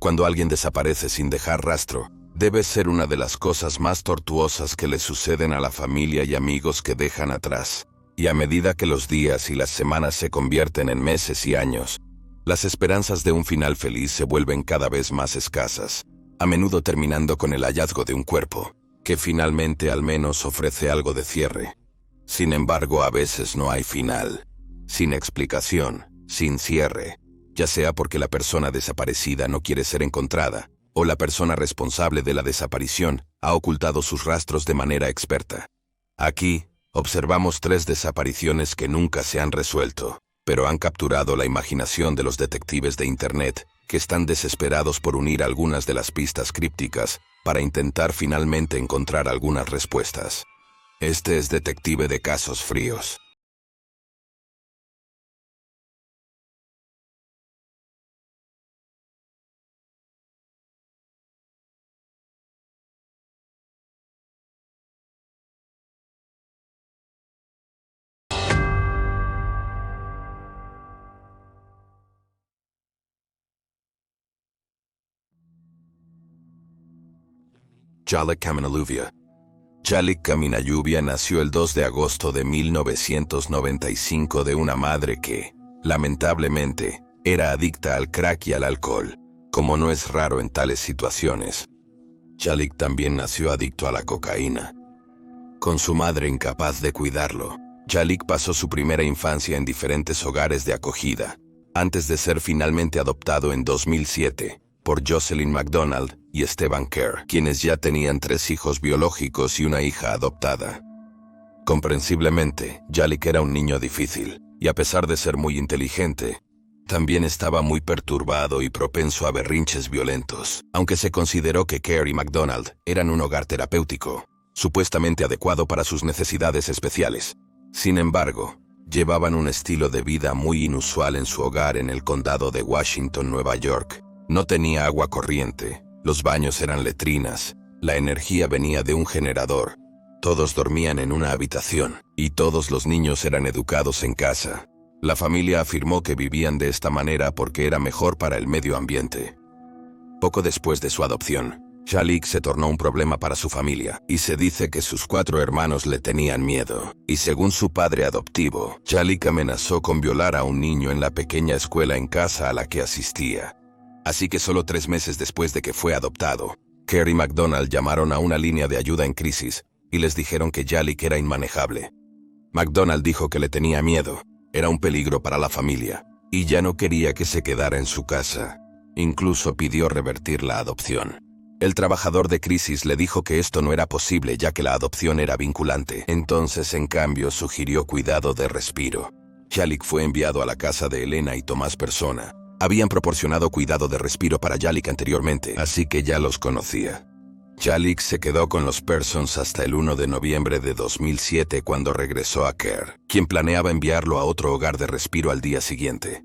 Cuando alguien desaparece sin dejar rastro, debe ser una de las cosas más tortuosas que le suceden a la familia y amigos que dejan atrás. Y a medida que los días y las semanas se convierten en meses y años, las esperanzas de un final feliz se vuelven cada vez más escasas, a menudo terminando con el hallazgo de un cuerpo, que finalmente al menos ofrece algo de cierre. Sin embargo, a veces no hay final, sin explicación, sin cierre, ya sea porque la persona desaparecida no quiere ser encontrada, o la persona responsable de la desaparición ha ocultado sus rastros de manera experta. Aquí, observamos 3 desapariciones que nunca se han resuelto, pero han capturado la imaginación de los detectives de Internet, que están desesperados por unir algunas de las pistas crípticas para intentar finalmente encontrar algunas respuestas. Este es Detective de Casos Fríos. Jalik Kaminaluvia. Jalik Kaminaluvia nació el 2 de agosto de 1995 de una madre que, lamentablemente, era adicta al crack y al alcohol, como no es raro en tales situaciones. Jalik también nació adicto a la cocaína. Con su madre incapaz de cuidarlo, Jalik pasó su primera infancia en diferentes hogares de acogida, antes de ser finalmente adoptado en 2007 por Jocelyn McDonald y Esteban Kerr, quienes ya tenían 3 hijos biológicos y una hija adoptada. Comprensiblemente, Jalik era un niño difícil, y a pesar de ser muy inteligente, también estaba muy perturbado y propenso a berrinches violentos, aunque se consideró que Kerr y McDonald eran un hogar terapéutico, supuestamente adecuado para sus necesidades especiales. Sin embargo, llevaban un estilo de vida muy inusual en su hogar en el condado de Washington, Nueva York. No tenía agua corriente, los baños eran letrinas, la energía venía de un generador, todos dormían en una habitación, y todos los niños eran educados en casa. La familia afirmó que vivían de esta manera porque era mejor para el medio ambiente. Poco después de su adopción, Jalik se tornó un problema para su familia, y se dice que sus 4 hermanos le tenían miedo, y según su padre adoptivo, Jalik amenazó con violar a un niño en la pequeña escuela en casa a la que asistía. Así que solo 3 meses después de que fue adoptado, Kerr y McDonald llamaron a una línea de ayuda en crisis y les dijeron que Jalik era inmanejable. McDonald dijo que le tenía miedo, era un peligro para la familia, y ya no quería que se quedara en su casa. Incluso pidió revertir la adopción. El trabajador de crisis le dijo que esto no era posible ya que la adopción era vinculante. Entonces, en cambio, sugirió cuidado de respiro. Jalik fue enviado a la casa de Elena y Tomás Persona. Habían proporcionado cuidado de respiro para Jalik anteriormente, así que ya los conocía. Jalik se quedó con los Persons hasta el 1 de noviembre de 2007 cuando regresó a Kerr, quien planeaba enviarlo a otro hogar de respiro al día siguiente.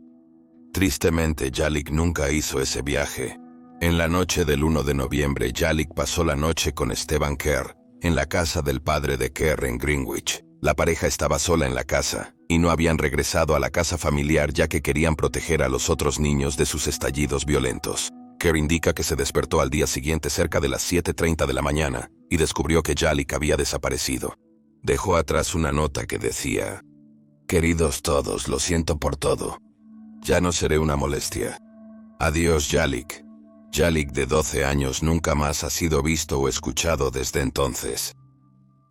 Tristemente, Jalik nunca hizo ese viaje. En la noche del 1 de noviembre, Jalik pasó la noche con Esteban Kerr, en la casa del padre de Kerr en Greenwich. La pareja estaba sola en la casa, y no habían regresado a la casa familiar ya que querían proteger a los otros niños de sus estallidos violentos. Kerr indica que se despertó al día siguiente cerca de las 7:30 de la mañana, y descubrió que Jalik había desaparecido. Dejó atrás una nota que decía: «Queridos todos, lo siento por todo. Ya no seré una molestia. Adiós, Jalik». Jalik, de 12 años, nunca más ha sido visto o escuchado desde entonces.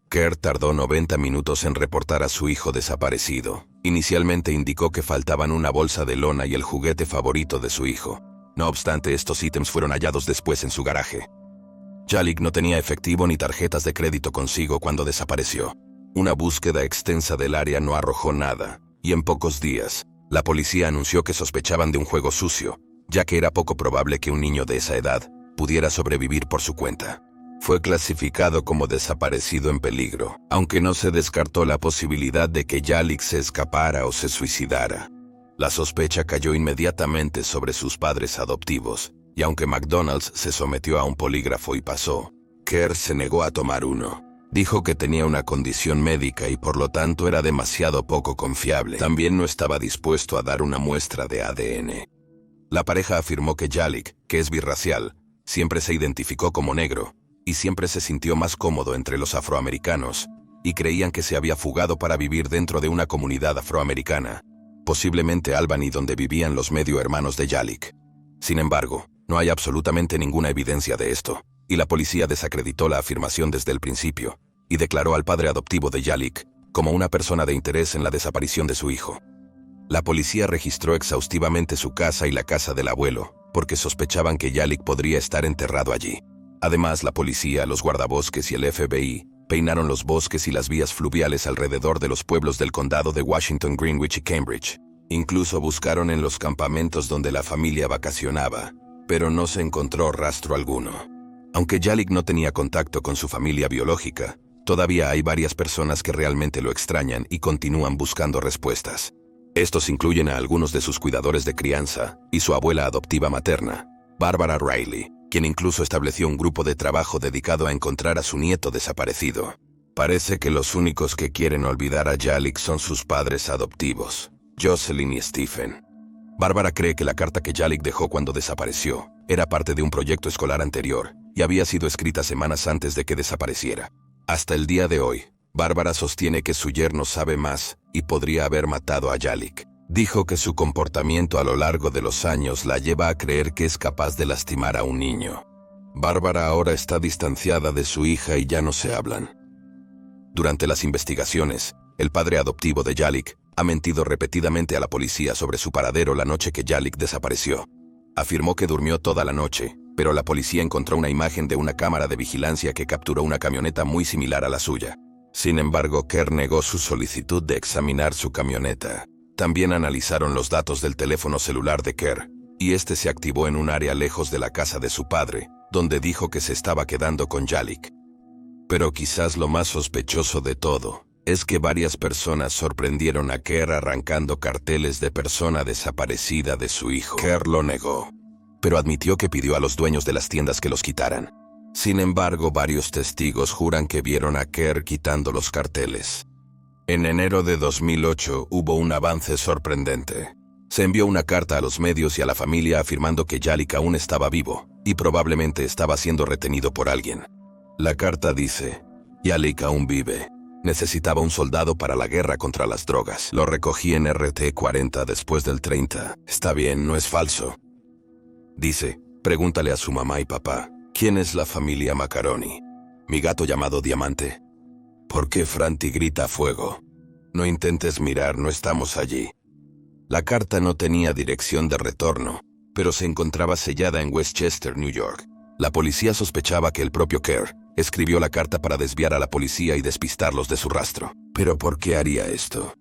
Kerr tardó 90 minutos en reportar a su hijo desaparecido. Inicialmente indicó que faltaban una bolsa de lona y el juguete favorito de su hijo. No obstante, estos ítems fueron hallados después en su garaje. Jalik no tenía efectivo ni tarjetas de crédito consigo cuando desapareció. Una búsqueda extensa del área no arrojó nada, y en pocos días, la policía anunció que sospechaban de un juego sucio, ya que era poco probable que un niño de esa edad pudiera sobrevivir por su cuenta. Fue clasificado como desaparecido en peligro, aunque no se descartó la posibilidad de que Jalik se escapara o se suicidara. La sospecha cayó inmediatamente sobre sus padres adoptivos, y aunque McDonald's se sometió a un polígrafo y pasó, Kerr se negó a tomar uno. Dijo que tenía una condición médica y por lo tanto era demasiado poco confiable. También no estaba dispuesto a dar una muestra de ADN. La pareja afirmó que Jalik, que es birracial, siempre se identificó como negro, y siempre se sintió más cómodo entre los afroamericanos, y creían que se había fugado para vivir dentro de una comunidad afroamericana, posiblemente Albany, donde vivían los medio hermanos de Jalik. Sin embargo, no hay absolutamente ninguna evidencia de esto, y la policía desacreditó la afirmación desde el principio, y declaró al padre adoptivo de Jalik como una persona de interés en la desaparición de su hijo. La policía registró exhaustivamente su casa y la casa del abuelo, porque sospechaban que Jalik podría estar enterrado allí. Además, la policía, los guardabosques y el FBI peinaron los bosques y las vías fluviales alrededor de los pueblos del condado de Washington, Greenwich y Cambridge. Incluso buscaron en los campamentos donde la familia vacacionaba, pero no se encontró rastro alguno. Aunque Jalik no tenía contacto con su familia biológica, todavía hay varias personas que realmente lo extrañan y continúan buscando respuestas. Estos incluyen a algunos de sus cuidadores de crianza y su abuela adoptiva materna, Barbara Riley, quien incluso estableció un grupo de trabajo dedicado a encontrar a su nieto desaparecido. Parece que los únicos que quieren olvidar a Jalik son sus padres adoptivos, Jocelyn y Stephen. Barbara cree que la carta que Jalik dejó cuando desapareció era parte de un proyecto escolar anterior y había sido escrita semanas antes de que desapareciera. Hasta el día de hoy, Bárbara sostiene que su yerno sabe más y podría haber matado a Jalik. Dijo que su comportamiento a lo largo de los años la lleva a creer que es capaz de lastimar a un niño. Bárbara ahora está distanciada de su hija y ya no se hablan. Durante las investigaciones, el padre adoptivo de Jalik ha mentido repetidamente a la policía sobre su paradero la noche que Jalik desapareció. Afirmó que durmió toda la noche, pero la policía encontró una imagen de una cámara de vigilancia que capturó una camioneta muy similar a la suya. Sin embargo, Kerr negó su solicitud de examinar su camioneta. También analizaron los datos del teléfono celular de Kerr, y este se activó en un área lejos de la casa de su padre, donde dijo que se estaba quedando con Jalik. Pero quizás lo más sospechoso de todo es que varias personas sorprendieron a Kerr arrancando carteles de persona desaparecida de su hijo. Kerr lo negó, pero admitió que pidió a los dueños de las tiendas que los quitaran. Sin embargo, varios testigos juran que vieron a Kerr quitando los carteles. En enero de 2008 hubo un avance sorprendente. Se envió una carta a los medios y a la familia afirmando que Jalik aún estaba vivo y probablemente estaba siendo retenido por alguien. La carta dice: Jalik aún vive. Necesitaba un soldado para la guerra contra las drogas. Lo recogí en RT 40 después del 30. Está bien, no es falso. Dice: pregúntale a su mamá y papá. ¿Quién es la familia Macaroni? Mi gato llamado Diamante. ¿Por qué Franti grita fuego? No intentes mirar, no estamos allí. La carta no tenía dirección de retorno, pero se encontraba sellada en Westchester, New York. La policía sospechaba que el propio Kerr escribió la carta para desviar a la policía y despistarlos de su rastro. ¿Pero por qué haría esto?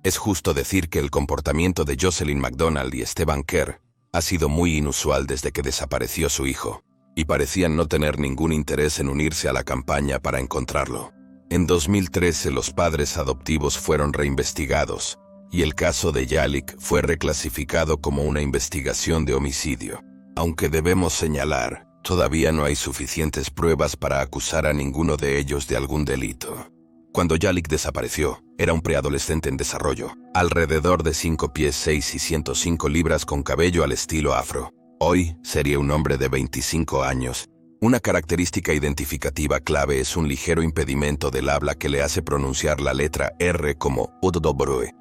Es justo decir que el comportamiento de Jocelyn McDonald y Stephen Kerr ha sido muy inusual desde que desapareció su hijo, y parecían no tener ningún interés en unirse a la campaña para encontrarlo. En 2013 los padres adoptivos fueron reinvestigados, y el caso de Jalik fue reclasificado como una investigación de homicidio. Aunque debemos señalar, todavía no hay suficientes pruebas para acusar a ninguno de ellos de algún delito. Cuando Jalik desapareció, era un preadolescente en desarrollo, alrededor de 5 pies 6 y 105 libras con cabello al estilo afro. Hoy sería un hombre de 25 años. Una característica identificativa clave es un ligero impedimento del habla que le hace pronunciar la letra R como uddobrue.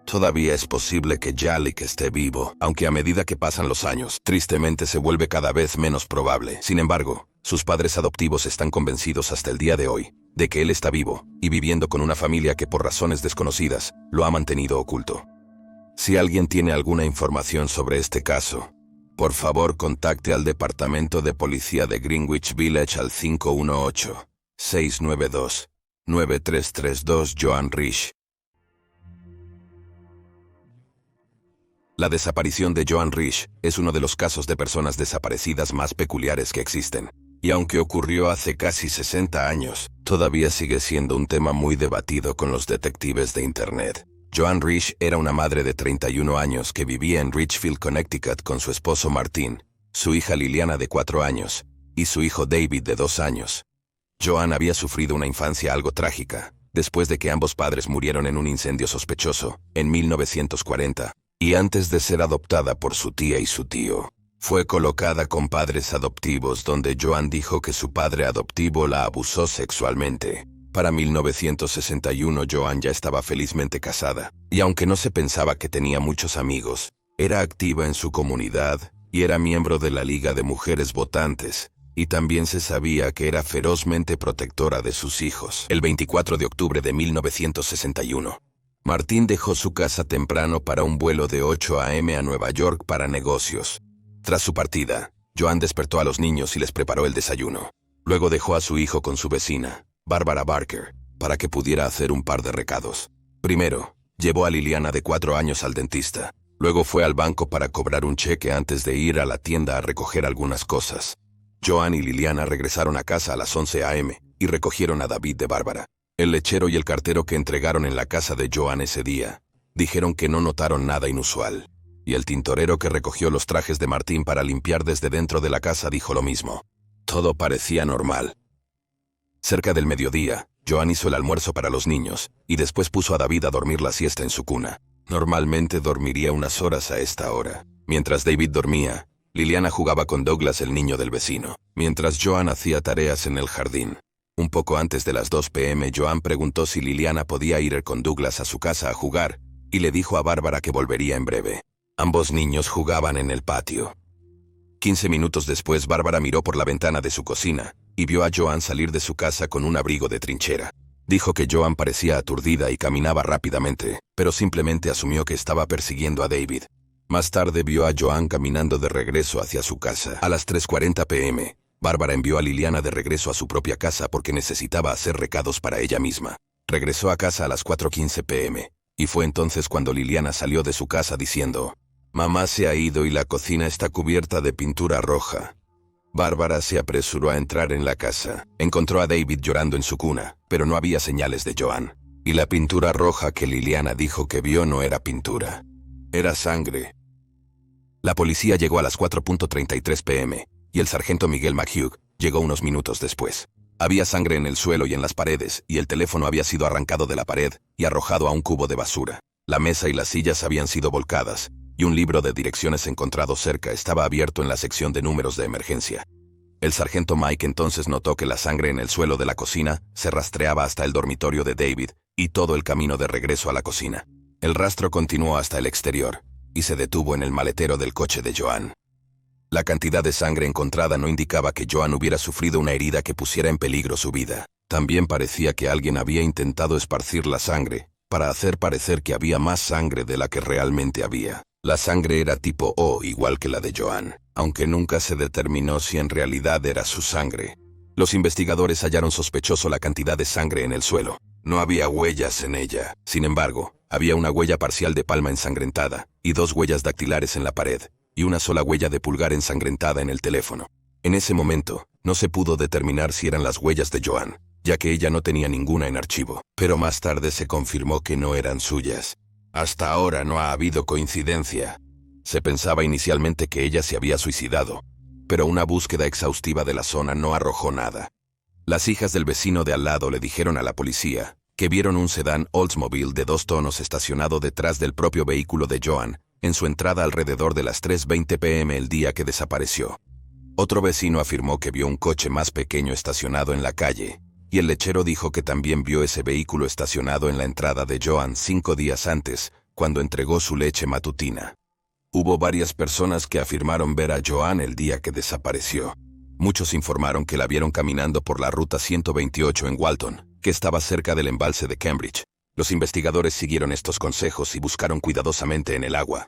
Todavía es posible que Jalik esté vivo, aunque a medida que pasan los años, tristemente se vuelve cada vez menos probable. Sin embargo, sus padres adoptivos están convencidos hasta el día de hoy de que él está vivo y viviendo con una familia que por razones desconocidas lo ha mantenido oculto. Si alguien tiene alguna información sobre este caso, por favor contacte al Departamento de Policía de Greenwich Village al 518-692-9332 Joan Risch. La desaparición de Joan Risch es uno de los casos de personas desaparecidas más peculiares que existen. Y aunque ocurrió hace casi 60 años, todavía sigue siendo un tema muy debatido con los detectives de Internet. Joan Risch era una madre de 31 años que vivía en Richfield, Connecticut con su esposo Martin, su hija Liliana de 4 años, y su hijo David de 2 años. Joan había sufrido una infancia algo trágica. Después de que ambos padres murieron en un incendio sospechoso, en 1940, Y antes de ser adoptada por su tía y su tío, fue colocada con padres adoptivos donde Joan dijo que su padre adoptivo la abusó sexualmente. Para 1961 Joan ya estaba felizmente casada, y aunque no se pensaba que tenía muchos amigos, era activa en su comunidad y era miembro de la Liga de Mujeres Votantes, y también se sabía que era ferozmente protectora de sus hijos. El 24 de octubre de 1961, Martín dejó su casa temprano para un vuelo de 8 a.m. a Nueva York para negocios. Tras su partida, Joan despertó a los niños y les preparó el desayuno. Luego dejó a su hijo con su vecina, Barbara Barker, para que pudiera hacer un par de recados. Primero, llevó a Liliana de 4 años al dentista. Luego fue al banco para cobrar un cheque antes de ir a la tienda a recoger algunas cosas. Joan y Liliana regresaron a casa a las 11 a.m. y recogieron a David de Bárbara. El lechero y el cartero que entregaron en la casa de Joan ese día dijeron que no notaron nada inusual. Y el tintorero que recogió los trajes de Martín para limpiar desde dentro de la casa dijo lo mismo. Todo parecía normal. Cerca del mediodía, Joan hizo el almuerzo para los niños y después puso a David a dormir la siesta en su cuna. Normalmente dormiría unas horas a esta hora. Mientras David dormía, Liliana jugaba con Douglas, el niño del vecino, mientras Joan hacía tareas en el jardín. Un poco antes de las 2 p.m. Joan preguntó si Liliana podía ir con Douglas a su casa a jugar y le dijo a Bárbara que volvería en breve. Ambos niños jugaban en el patio. 15 minutos después, Bárbara miró por la ventana de su cocina y vio a Joan salir de su casa con un abrigo de trinchera. Dijo que Joan parecía aturdida y caminaba rápidamente, pero simplemente asumió que estaba persiguiendo a David. Más tarde vio a Joan caminando de regreso hacia su casa. A las 3:40 p.m., Bárbara envió a Liliana de regreso a su propia casa porque necesitaba hacer recados para ella misma. Regresó a casa a las 4:15 p.m., y fue entonces cuando Liliana salió de su casa diciendo: «Mamá se ha ido y la cocina está cubierta de pintura roja». Bárbara se apresuró a entrar en la casa. Encontró a David llorando en su cuna, pero no había señales de Joan. Y la pintura roja que Liliana dijo que vio no era pintura. Era sangre. La policía llegó a las 4:33 p.m., y el sargento Miguel McHugh llegó unos minutos después. Había sangre en el suelo y en las paredes, y el teléfono había sido arrancado de la pared y arrojado a un cubo de basura. La mesa y las sillas habían sido volcadas, y un libro de direcciones encontrado cerca estaba abierto en la sección de números de emergencia. El sargento Mike entonces notó que la sangre en el suelo de la cocina se rastreaba hasta el dormitorio de David y todo el camino de regreso a la cocina. El rastro continuó hasta el exterior y se detuvo en el maletero del coche de Joan. La cantidad de sangre encontrada no indicaba que Joan hubiera sufrido una herida que pusiera en peligro su vida. También parecía que alguien había intentado esparcir la sangre para hacer parecer que había más sangre de la que realmente había. La sangre era tipo O, igual que la de Joan, aunque nunca se determinó si en realidad era su sangre. Los investigadores hallaron sospechoso la cantidad de sangre en el suelo. No había huellas en ella. Sin embargo, había una huella parcial de palma ensangrentada, y 2 huellas dactilares en la pared, y una sola huella de pulgar ensangrentada en el teléfono. En ese momento, no se pudo determinar si eran las huellas de Joan, ya que ella no tenía ninguna en archivo, pero más tarde se confirmó que no eran suyas. Hasta ahora no ha habido coincidencia. Se pensaba inicialmente que ella se había suicidado, pero una búsqueda exhaustiva de la zona no arrojó nada. Las hijas del vecino de al lado le dijeron a la policía que vieron un sedán Oldsmobile de 2 tonos estacionado detrás del propio vehículo de Joan en su entrada alrededor de las 3:20 p.m. el día que desapareció. Otro vecino afirmó que vio un coche más pequeño estacionado en la calle, y el lechero dijo que también vio ese vehículo estacionado en la entrada de Joan 5 días antes, cuando entregó su leche matutina. Hubo varias personas que afirmaron ver a Joan el día que desapareció. Muchos informaron que la vieron caminando por la ruta 128 en Walton, que estaba cerca del embalse de Cambridge. Los investigadores siguieron estos consejos y buscaron cuidadosamente en el agua,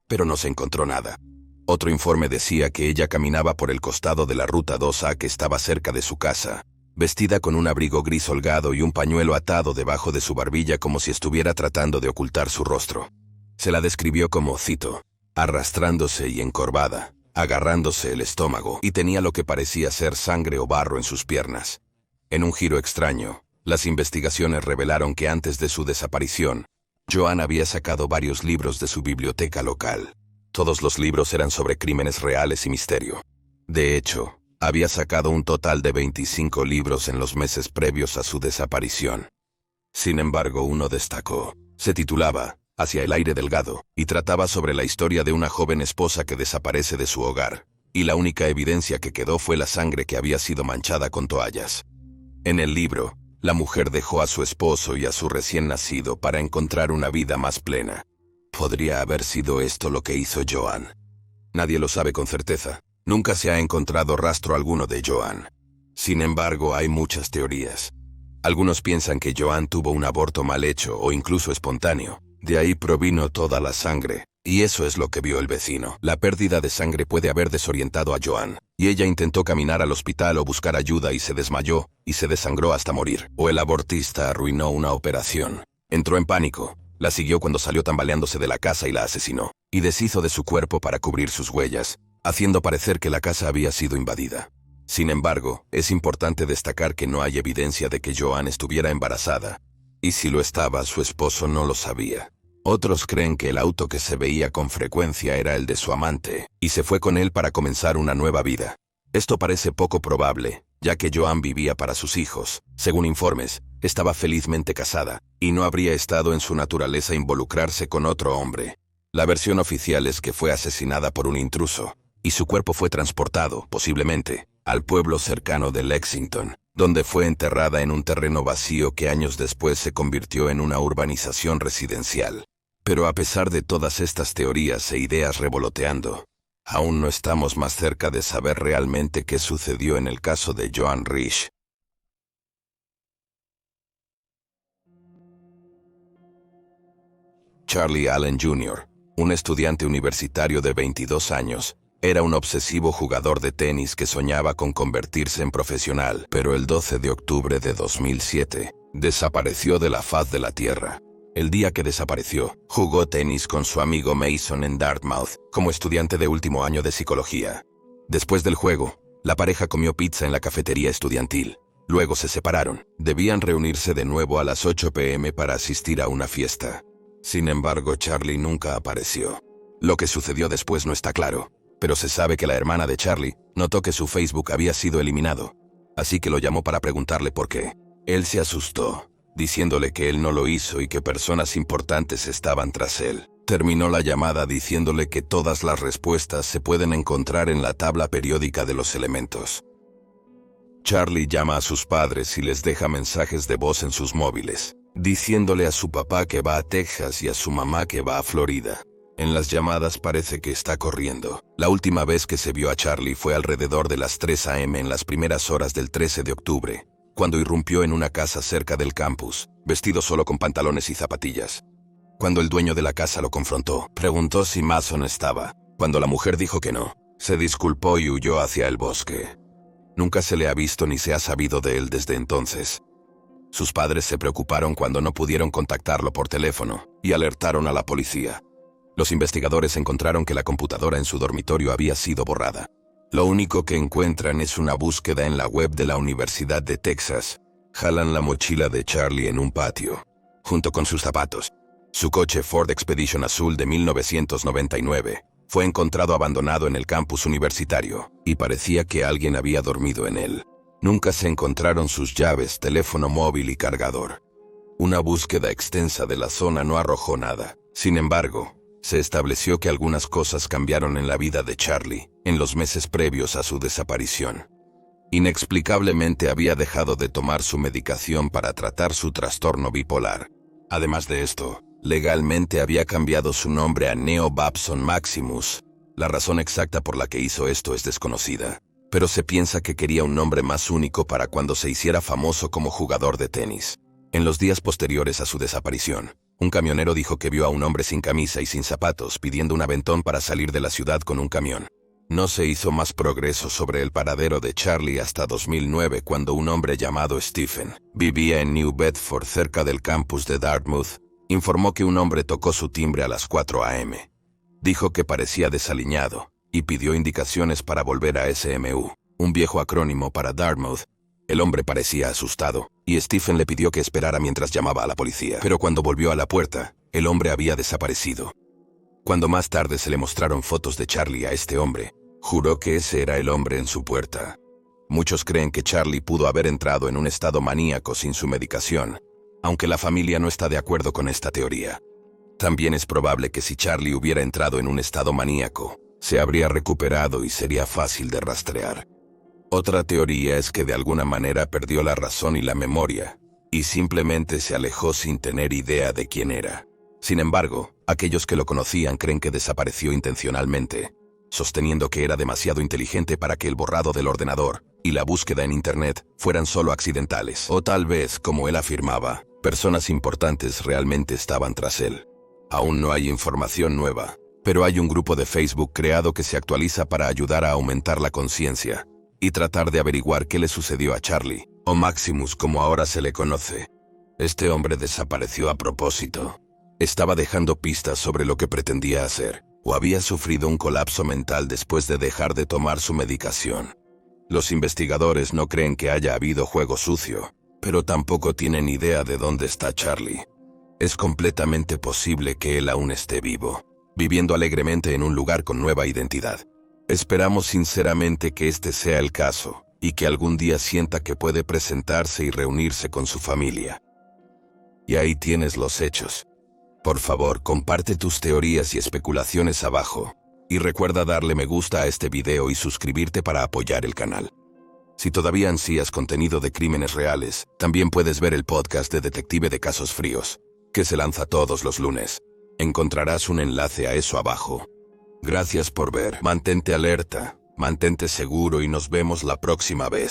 pero no se encontró nada. Otro informe decía que ella caminaba por el costado de la ruta 2A que estaba cerca de su casa, vestida con un abrigo gris holgado y un pañuelo atado debajo de su barbilla como si estuviera tratando de ocultar su rostro. Se la describió como, cito, arrastrándose y encorvada, agarrándose el estómago, y tenía lo que parecía ser sangre o barro en sus piernas. En un giro extraño, las investigaciones revelaron que antes de su desaparición, Joan había sacado varios libros de su biblioteca local. Todos los libros eran sobre crímenes reales y misterio. De hecho, había sacado un total de 25 libros en los meses previos a su desaparición. Sin embargo, uno destacó. Se titulaba hacia el aire delgado, y trataba sobre la historia de una joven esposa que desaparece de su hogar, y la única evidencia que quedó fue la sangre que había sido manchada con toallas. En el libro, la mujer dejó a su esposo y a su recién nacido para encontrar una vida más plena. ¿Podría haber sido esto lo que hizo Joan? Nadie lo sabe con certeza. Nunca se ha encontrado rastro alguno de Joan. Sin embargo, hay muchas teorías. Algunos piensan que Joan tuvo un aborto mal hecho o incluso espontáneo. De ahí provino toda la sangre, y eso es lo que vio el vecino. La pérdida de sangre puede haber desorientado a Joan, y ella intentó caminar al hospital o buscar ayuda y se desmayó, y se desangró hasta morir. O el abortista arruinó una operación. Entró en pánico, la siguió cuando salió tambaleándose de la casa y la asesinó, y deshizo de su cuerpo para cubrir sus huellas, haciendo parecer que la casa había sido invadida. Sin embargo, es importante destacar que no hay evidencia de que Joan estuviera embarazada, y si lo estaba, su esposo no lo sabía. Otros creen que el auto que se veía con frecuencia era el de su amante, y se fue con él para comenzar una nueva vida. Esto parece poco probable, ya que Joan vivía para sus hijos. Según informes, estaba felizmente casada, y no habría estado en su naturaleza involucrarse con otro hombre. La versión oficial es que fue asesinada por un intruso, y su cuerpo fue transportado, posiblemente, al pueblo cercano de Lexington, donde fue enterrada en un terreno vacío que años después se convirtió en una urbanización residencial. Pero a pesar de todas estas teorías e ideas revoloteando, aún no estamos más cerca de saber realmente qué sucedió en el caso de Joan Risch. Charlie Allen Jr., un estudiante universitario de 22 años, era un obsesivo jugador de tenis que soñaba con convertirse en profesional, pero el 12 de octubre de 2007, desapareció de la faz de la Tierra. El día que desapareció, jugó tenis con su amigo Mason en Dartmouth, como estudiante de último año de psicología. Después del juego, la pareja comió pizza en la cafetería estudiantil. Luego se separaron. Debían reunirse de nuevo a las 8 p.m. para asistir a una fiesta. Sin embargo, Charlie nunca apareció. Lo que sucedió después no está claro, pero se sabe que la hermana de Charlie notó que su Facebook había sido eliminado, así que lo llamó para preguntarle por qué. Él se asustó, diciéndole que él no lo hizo y que personas importantes estaban tras él. Terminó la llamada diciéndole que todas las respuestas se pueden encontrar en la tabla periódica de los elementos. Charlie llama a sus padres y les deja mensajes de voz en sus móviles, diciéndole a su papá que va a Texas y a su mamá que va a Florida. En las llamadas parece que está corriendo. La última vez que se vio a Charlie fue alrededor de las 3 a.m. en las primeras horas del 13 de octubre, cuando irrumpió en una casa cerca del campus, vestido solo con pantalones y zapatillas. Cuando el dueño de la casa lo confrontó, preguntó si Mason estaba. Cuando la mujer dijo que no, se disculpó y huyó hacia el bosque. Nunca se le ha visto ni se ha sabido de él desde entonces. Sus padres se preocuparon cuando no pudieron contactarlo por teléfono y alertaron a la policía. Los investigadores encontraron que la computadora en su dormitorio había sido borrada. Lo único que encuentran es una búsqueda en la web de la Universidad de Texas. Jalan la mochila de Charlie en un patio, junto con sus zapatos. Su coche Ford Expedition azul de 1999 fue encontrado abandonado en el campus universitario, y parecía que alguien había dormido en él. Nunca se encontraron sus llaves, teléfono móvil y cargador. Una búsqueda extensa de la zona no arrojó nada. Sin embargo, se estableció que algunas cosas cambiaron en la vida de Charlie en los meses previos a su desaparición. Inexplicablemente había dejado de tomar su medicación para tratar su trastorno bipolar. Además de esto, legalmente había cambiado su nombre a Neo Babson Maximus. La razón exacta por la que hizo esto es desconocida, pero se piensa que quería un nombre más único para cuando se hiciera famoso como jugador de tenis. En los días posteriores a su desaparición, un camionero dijo que vio a un hombre sin camisa y sin zapatos pidiendo un aventón para salir de la ciudad con un camión. No se hizo más progreso sobre el paradero de Charlie hasta 2009, cuando un hombre llamado Stephen vivía en New Bedford cerca del campus de Dartmouth. Informó que un hombre tocó su timbre a las 4 a.m. Dijo que parecía desaliñado y pidió indicaciones para volver a SMU, un viejo acrónimo para Dartmouth. El hombre parecía asustado, y Stephen le pidió que esperara mientras llamaba a la policía. Pero cuando volvió a la puerta, el hombre había desaparecido. Cuando más tarde se le mostraron fotos de Charlie a este hombre, juró que ese era el hombre en su puerta. Muchos creen que Charlie pudo haber entrado en un estado maníaco sin su medicación, aunque la familia no está de acuerdo con esta teoría. También es probable que si Charlie hubiera entrado en un estado maníaco, se habría recuperado y sería fácil de rastrear. Otra teoría es que de alguna manera perdió la razón y la memoria, y simplemente se alejó sin tener idea de quién era. Sin embargo, aquellos que lo conocían creen que desapareció intencionalmente, sosteniendo que era demasiado inteligente para que el borrado del ordenador y la búsqueda en Internet fueran solo accidentales. O tal vez, como él afirmaba, personas importantes realmente estaban tras él. Aún no hay información nueva, pero hay un grupo de Facebook creado que se actualiza para ayudar a aumentar la conciencia y tratar de averiguar qué le sucedió a Charlie, o Maximus como ahora se le conoce. Este hombre desapareció a propósito. Estaba dejando pistas sobre lo que pretendía hacer, o había sufrido un colapso mental después de dejar de tomar su medicación. Los investigadores no creen que haya habido juego sucio, pero tampoco tienen idea de dónde está Charlie. Es completamente posible que él aún esté vivo, viviendo alegremente en un lugar con nueva identidad. Esperamos sinceramente que este sea el caso, y que algún día sienta que puede presentarse y reunirse con su familia. Y ahí tienes los hechos. Por favor, comparte tus teorías y especulaciones abajo, y recuerda darle me gusta a este video y suscribirte para apoyar el canal. Si todavía ansías contenido de crímenes reales, también puedes ver el podcast de Detective de Casos Fríos, que se lanza todos los lunes. Encontrarás un enlace a eso abajo. Gracias por ver. Mantente alerta, mantente seguro y nos vemos la próxima vez.